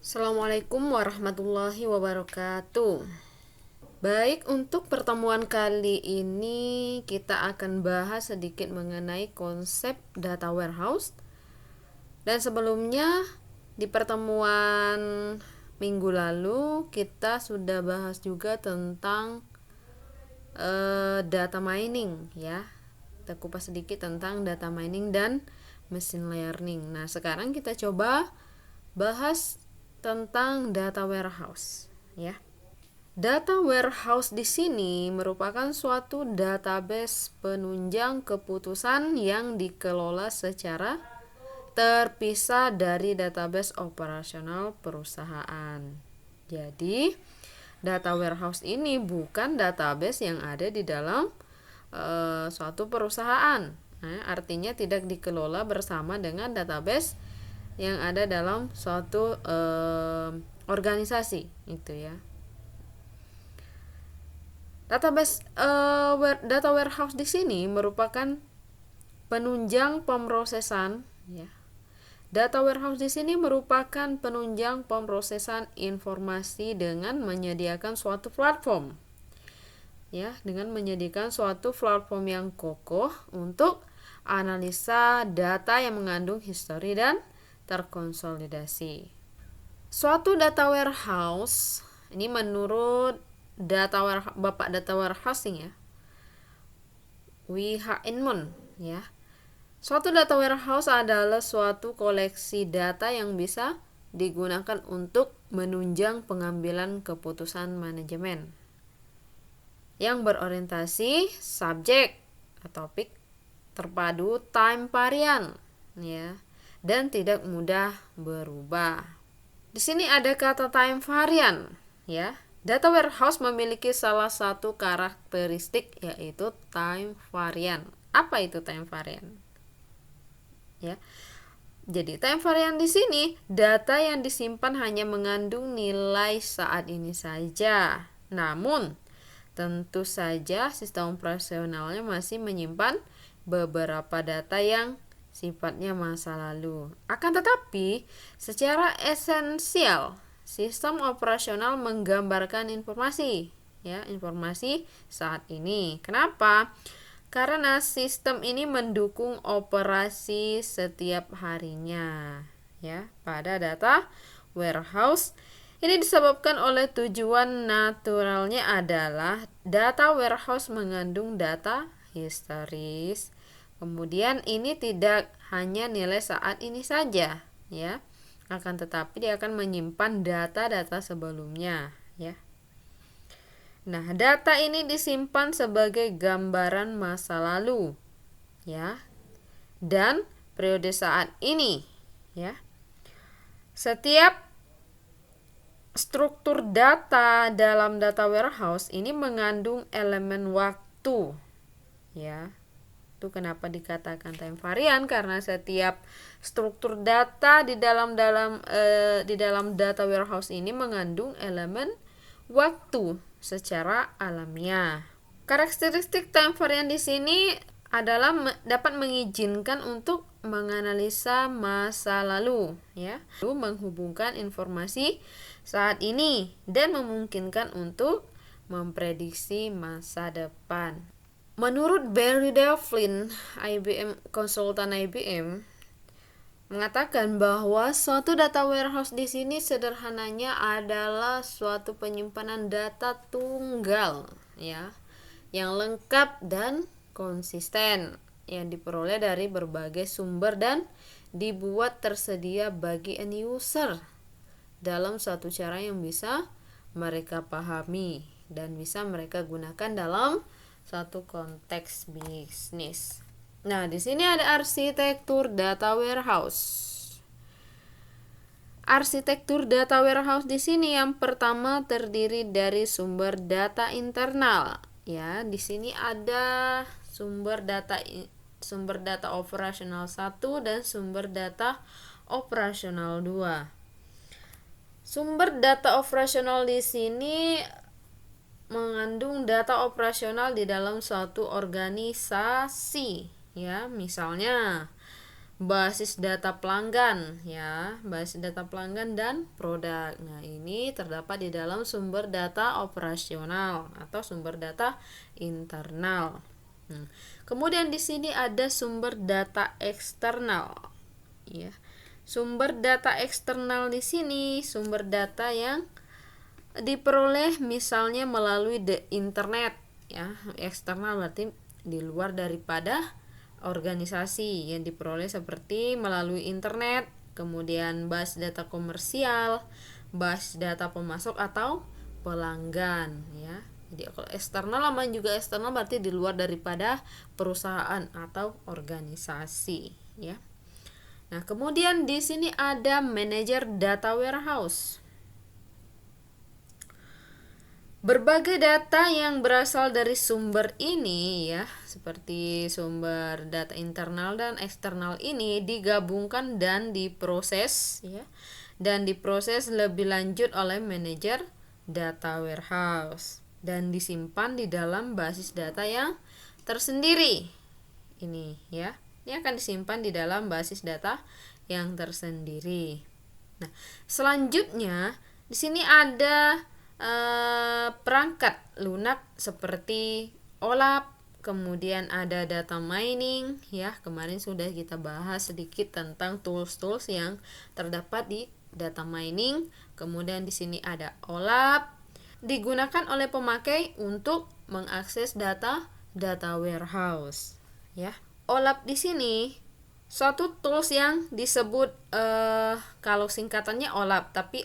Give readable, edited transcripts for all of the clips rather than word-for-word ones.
Assalamualaikum warahmatullahi wabarakatuh. Baik, untuk pertemuan kali ini kita akan bahas sedikit mengenai konsep data warehouse. Dan sebelumnya di pertemuan minggu lalu kita sudah bahas juga tentang data mining ya. Kita kupas sedikit tentang data mining dan machine learning. Nah, sekarang kita coba bahas tentang data warehouse ya. Data warehouse di sini merupakan suatu database penunjang keputusan yang dikelola secara terpisah dari database operasional perusahaan. Jadi, data warehouse ini bukan database yang ada di dalam suatu perusahaan. Nah, artinya tidak dikelola bersama dengan database yang ada dalam suatu organisasi itu ya. Data warehouse di sini merupakan penunjang pemrosesan ya. Data warehouse di sini merupakan penunjang pemrosesan informasi dengan menyediakan suatu platform ya, dengan menyediakan suatu platform yang kokoh untuk analisa data yang mengandung histori dan terkonsolidasi. Suatu data warehouse ini menurut Bapak data warehousing ya, W.H. Inman ya. Suatu data warehouse adalah suatu koleksi data yang bisa digunakan untuk menunjang pengambilan keputusan manajemen yang berorientasi subjek atau topik terpadu time varian ya, dan tidak mudah berubah. Di sini ada kata time varian ya. Data warehouse memiliki salah satu karakteristik yaitu time varian. Apa itu time varian? Ya. Jadi time varian di sini data yang disimpan hanya mengandung nilai saat ini saja. Namun tentu saja sistem operasionalnya masih menyimpan beberapa data yang sifatnya masa lalu. Akan tetapi, secara esensial, sistem operasional menggambarkan informasi, ya, informasi saat ini. Kenapa? Karena sistem ini mendukung operasi setiap harinya, ya, pada data warehouse. Ini disebabkan oleh tujuan naturalnya adalah data warehouse mengandung data historis. Kemudian ini tidak hanya nilai saat ini saja, ya. Akan tetapi dia akan menyimpan data-data sebelumnya, ya. Nah, data ini disimpan sebagai gambaran masa lalu, ya. Dan periode saat ini, ya. Setiap struktur data dalam data warehouse ini mengandung elemen waktu, ya. Itu kenapa dikatakan time varian, karena setiap struktur data di dalam data warehouse ini mengandung elemen waktu secara alamiah. Karakteristik time varian di sini adalah dapat mengizinkan untuk menganalisa masa lalu, ya, lalu menghubungkan informasi saat ini dan memungkinkan untuk memprediksi masa depan. Menurut Barry Devlin, konsultan IBM, mengatakan bahwa suatu data warehouse di sini sederhananya adalah suatu penyimpanan data tunggal, ya, yang lengkap dan konsisten yang diperoleh dari berbagai sumber dan dibuat tersedia bagi end user dalam suatu cara yang bisa mereka pahami dan bisa mereka gunakan dalam satu konteks bisnis. Nah, di sini ada arsitektur data warehouse. Arsitektur data warehouse di sini yang pertama terdiri dari sumber data internal. Ya, di sini ada sumber data operasional 1 dan sumber data operasional 2. Sumber data operasional di sini mengandung data operasional di dalam suatu organisasi, ya, misalnya basis data pelanggan ya, basis data pelanggan dan produk. Nah, ini terdapat di dalam sumber data operasional atau sumber data internal. Kemudian di sini ada sumber data eksternal ya. Sumber data eksternal di sini sumber data yang diperoleh misalnya melalui internet ya. Eksternal berarti di luar daripada organisasi, yang diperoleh seperti melalui internet, kemudian basis data komersial, basis data pemasok atau pelanggan ya. Jadi kalau eksternal namanya juga eksternal berarti di luar daripada perusahaan atau organisasi ya. Nah, kemudian di sini ada manajer data warehouse. Berbagai data yang berasal dari sumber ini ya, seperti sumber data internal dan eksternal ini digabungkan dan diproses ya, dan diproses lebih lanjut oleh manajer data warehouse dan disimpan di dalam basis data yang tersendiri. Ini ya, ini akan disimpan di dalam basis data yang tersendiri. Nah, selanjutnya di sini ada perangkat lunak seperti OLAP, kemudian ada data mining ya. Kemarin sudah kita bahas sedikit tentang tools-tools yang terdapat di data mining. Kemudian di sini ada OLAP, digunakan oleh pemakai untuk mengakses data warehouse ya. OLAP di sini suatu tools yang disebut kalau singkatannya OLAP, tapi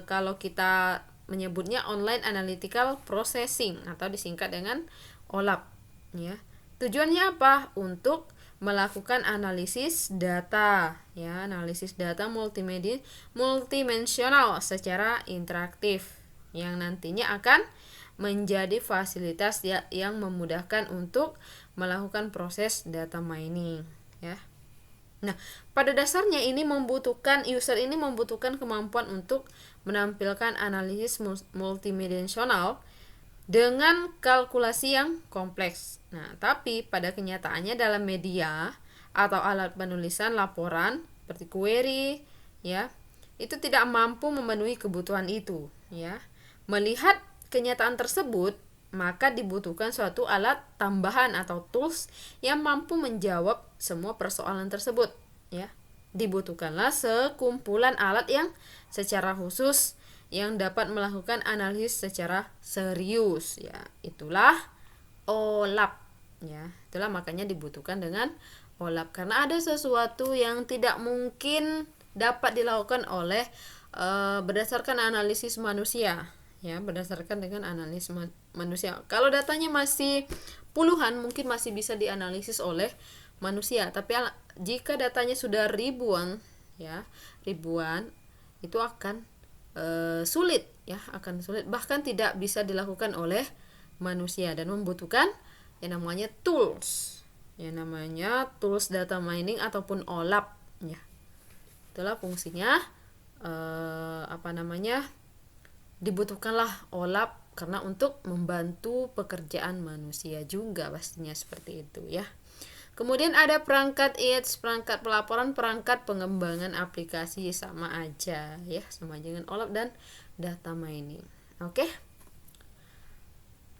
kalau kita menyebutnya Online Analytical Processing atau disingkat dengan OLAP ya. Tujuannya apa? Untuk melakukan analisis data ya, analisis data multidimensional secara interaktif yang nantinya akan menjadi fasilitas yang memudahkan untuk melakukan proses data mining ya. Nah, pada dasarnya user ini membutuhkan kemampuan untuk menampilkan analisis multidimensional dengan kalkulasi yang kompleks. Nah, tapi pada kenyataannya dalam media atau alat penulisan laporan seperti query ya, itu tidak mampu memenuhi kebutuhan itu ya. Melihat kenyataan tersebut, maka dibutuhkan suatu alat tambahan atau tools yang mampu menjawab semua persoalan tersebut ya. Dibutuhkanlah sekumpulan alat yang secara khusus yang dapat melakukan analisis secara serius ya. Itulah OLAP ya. Itulah makanya dibutuhkan dengan OLAP, karena ada sesuatu yang tidak mungkin dapat dilakukan oleh berdasarkan analisis manusia ya, berdasarkan dengan analisis manusia. Kalau datanya masih puluhan mungkin masih bisa dianalisis oleh manusia, tapi jika datanya sudah ribuan ya, itu akan sulit ya, akan sulit, bahkan tidak bisa dilakukan oleh manusia dan membutuhkan yang namanya tools data mining ataupun OLAP ya. Itulah fungsinya dibutuhkanlah OLAP karena untuk membantu pekerjaan manusia juga pastinya, seperti itu ya. Kemudian ada perangkat IETS, perangkat pelaporan, perangkat pengembangan aplikasi, sama aja ya, sama aja dengan OLAP dan data mining. Oke.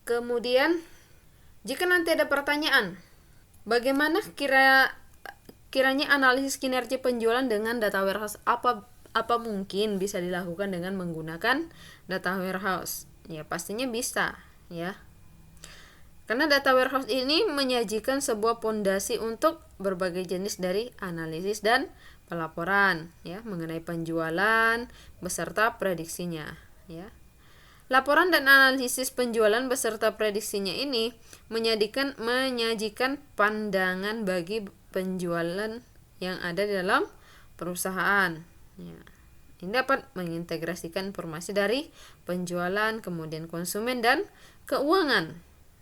Kemudian jika nanti ada pertanyaan, bagaimana kiranya analisis kinerja penjualan dengan data warehouse, apa mungkin bisa dilakukan dengan menggunakan data warehouse? Ya, pastinya bisa ya. Karena data warehouse ini menyajikan sebuah pondasi untuk berbagai jenis dari analisis dan pelaporan ya mengenai penjualan beserta prediksinya ya. Laporan dan analisis penjualan beserta prediksinya ini menyajikan pandangan bagi penjualan yang ada di dalam perusahaan ya. Ini dapat mengintegrasikan informasi dari penjualan, kemudian konsumen dan keuangan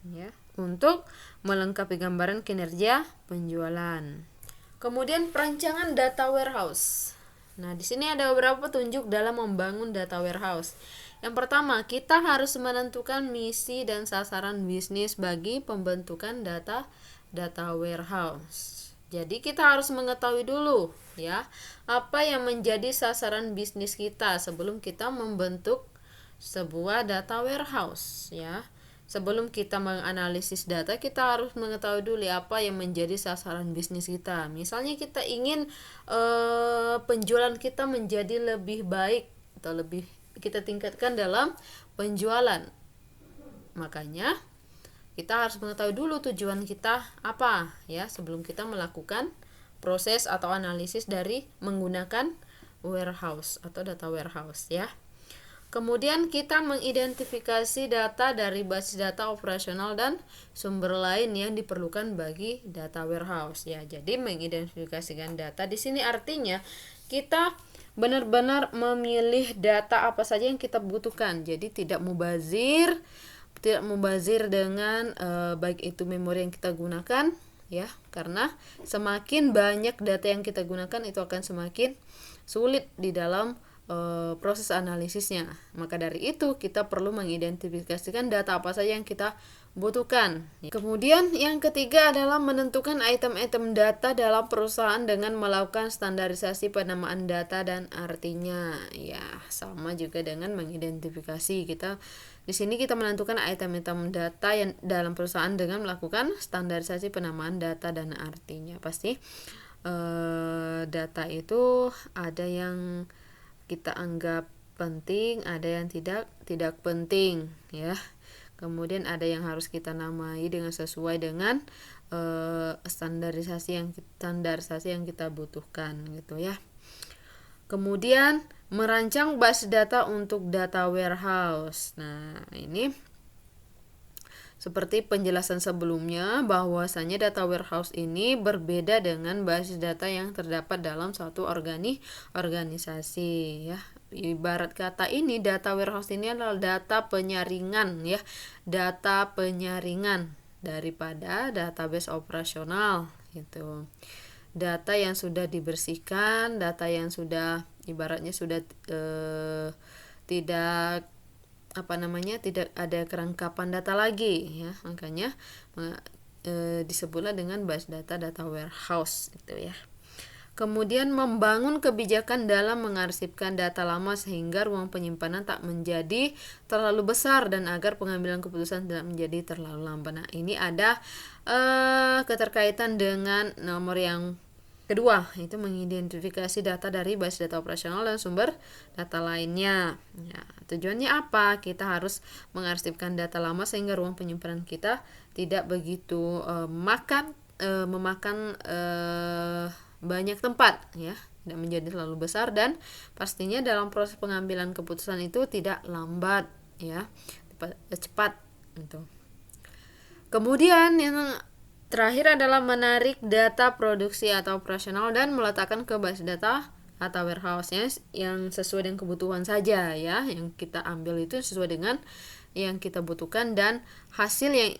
ya, untuk melengkapi gambaran kinerja penjualan. Kemudian perancangan data warehouse. Nah, di sini ada beberapa petunjuk dalam membangun data warehouse. Yang pertama, kita harus menentukan misi dan sasaran bisnis bagi pembentukan data warehouse Jadi kita harus mengetahui dulu ya, apa yang menjadi sasaran bisnis kita sebelum kita membentuk sebuah data warehouse ya. Sebelum kita menganalisis data, kita harus mengetahui dulu apa yang menjadi sasaran bisnis kita. Misalnya kita ingin penjualan kita menjadi lebih baik atau lebih kita tingkatkan dalam penjualan. Makanya kita harus mengetahui dulu tujuan kita apa ya sebelum kita melakukan proses atau analisis dari menggunakan warehouse atau data warehouse ya. Kemudian kita mengidentifikasi data dari basis data operasional dan sumber lain yang diperlukan bagi data warehouse ya. Jadi mengidentifikasikan data di sini artinya kita benar-benar memilih data apa saja yang kita butuhkan. Jadi tidak mubazir dengan baik itu memori yang kita gunakan ya, karena semakin banyak data yang kita gunakan itu akan semakin sulit di dalam proses analisisnya. Maka dari itu kita perlu mengidentifikasikan data apa saja yang kita butuhkan. Kemudian yang ketiga adalah menentukan item-item data dalam perusahaan dengan melakukan standarisasi penamaan data dan artinya. Ya, sama juga dengan mengidentifikasi. Di sini kita menentukan item-item data yang dalam perusahaan dengan melakukan standarisasi penamaan data dan artinya. Pasti data itu ada yang kita anggap penting, ada yang tidak penting ya. Kemudian ada yang harus kita namai dengan sesuai dengan standarisasi yang kita butuhkan gitu ya. Kemudian merancang basis data untuk data warehouse. Nah, ini seperti penjelasan sebelumnya, bahwasanya data warehouse ini berbeda dengan basis data yang terdapat dalam suatu organisasi ya. Ibarat kata ini, data warehouse ini adalah data penyaringan ya, data penyaringan daripada database operasional gitu. Data yang sudah dibersihkan, data yang sudah ibaratnya sudah tidak tidak ada kerangkapan data lagi ya, makanya disebutlah dengan basis data warehouse itu ya. Kemudian membangun kebijakan dalam mengarsipkan data lama sehingga ruang penyimpanan tak menjadi terlalu besar dan agar pengambilan keputusan tidak menjadi terlalu lambat. Nah, ini ada keterkaitan dengan nomor yang kedua, itu mengidentifikasi data dari basis data operasional dan sumber data lainnya. Ya, tujuannya apa? Kita harus mengarsipkan data lama sehingga ruang penyimpanan kita tidak begitu memakan banyak tempat ya, tidak menjadi terlalu besar, dan pastinya dalam proses pengambilan keputusan itu tidak lambat ya, cepat gitu. Kemudian yang terakhir adalah menarik data produksi atau operasional dan meletakkan ke basis data atau warehouse-nya yang sesuai dengan kebutuhan saja ya. Yang kita ambil itu sesuai dengan yang kita butuhkan dan hasil yang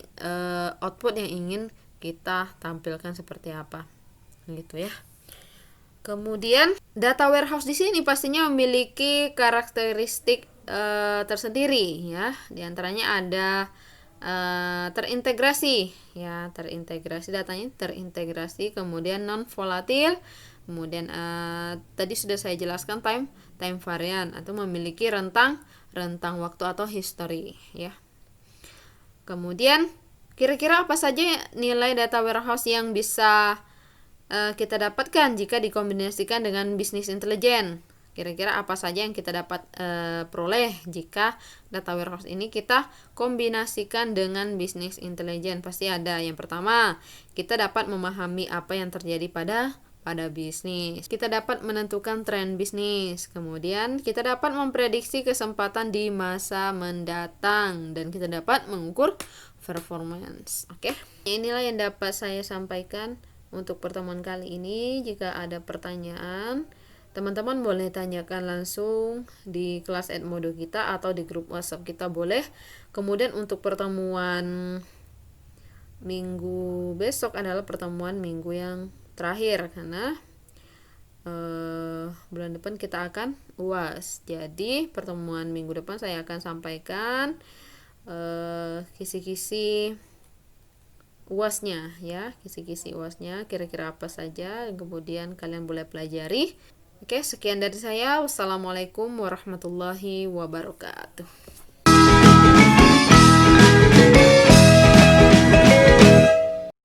output yang ingin kita tampilkan seperti apa. Gitu ya. Kemudian data warehouse di sini pastinya memiliki karakteristik tersendiri ya. Di antaranya ada terintegrasi ya, datanya terintegrasi, kemudian non volatil, kemudian tadi sudah saya jelaskan time variant atau memiliki rentang waktu atau history ya. Kemudian kira-kira apa saja nilai data warehouse yang bisa kita dapatkan jika dikombinasikan dengan bisnis intelijen? Kira-kira apa saja yang kita dapat peroleh jika data warehouse ini kita kombinasikan dengan bisnis intelijen? Pasti ada. Yang pertama, kita dapat memahami apa yang terjadi pada bisnis. Kita dapat menentukan tren bisnis. Kemudian kita dapat memprediksi kesempatan di masa mendatang dan kita dapat mengukur performance. Oke. Inilah yang dapat saya sampaikan untuk pertemuan kali ini. Jika ada pertanyaan, teman-teman boleh tanyakan langsung di kelas Edmodo kita atau di grup WhatsApp kita boleh. Kemudian untuk pertemuan minggu besok adalah pertemuan minggu yang terakhir karena bulan depan kita akan UAS. Jadi pertemuan minggu depan saya akan sampaikan kisi-kisi UASnya ya, kisi-kisi UASnya kira-kira apa saja, kemudian kalian boleh pelajari. Oke, sekian dari saya. Wassalamualaikum warahmatullahi wabarakatuh.